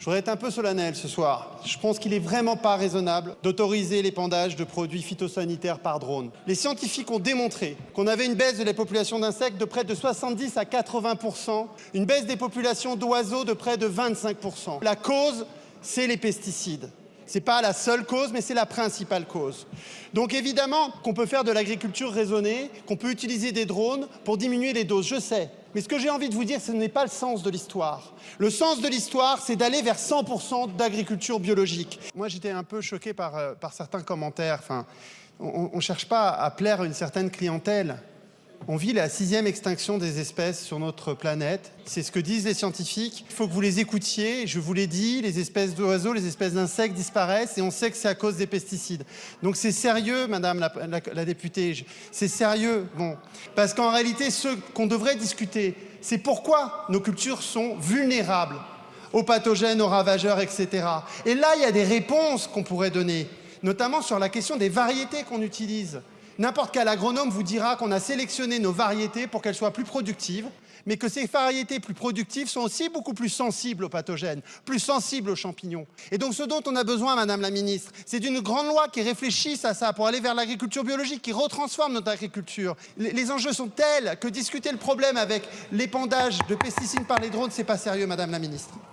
Je voudrais être un peu solennel ce soir. Je pense qu'il n'est vraiment pas raisonnable d'autoriser l'épandage de produits phytosanitaires par drone. Les scientifiques ont démontré qu'on avait une baisse de la population d'insectes de près de 70 à 80%, une baisse des populations d'oiseaux de près de 25%. La cause, c'est les pesticides. Ce n'est pas la seule cause, mais c'est la principale cause. Donc évidemment qu'on peut faire de l'agriculture raisonnée, qu'on peut utiliser des drones pour diminuer les doses, je sais. Mais ce que j'ai envie de vous dire, ce n'est pas le sens de l'histoire. Le sens de l'histoire, c'est d'aller vers 100% d'agriculture biologique. Moi, j'étais un peu choqué par certains commentaires. Enfin, on ne cherche pas à plaire à une certaine clientèle. On vit la 6e extinction des espèces sur notre planète. C'est ce que disent les scientifiques. Il faut que vous les écoutiez. Je vous l'ai dit, les espèces d'oiseaux, les espèces d'insectes disparaissent et on sait que c'est à cause des pesticides. Donc c'est sérieux, madame la députée. C'est sérieux. Bon. Parce qu'en réalité, ce qu'on devrait discuter, c'est pourquoi nos cultures sont vulnérables aux pathogènes, aux ravageurs, etc. Et là, il y a des réponses qu'on pourrait donner, notamment sur la question des variétés qu'on utilise. N'importe quel agronome vous dira qu'on a sélectionné nos variétés pour qu'elles soient plus productives, mais que ces variétés plus productives sont aussi beaucoup plus sensibles aux pathogènes, plus sensibles aux champignons. Et donc ce dont on a besoin, madame la ministre, c'est d'une grande loi qui réfléchisse à ça pour aller vers l'agriculture biologique, qui retransforme notre agriculture. Les enjeux sont tels que discuter le problème avec l'épandage de pesticides par les drones, c'est pas sérieux, madame la ministre.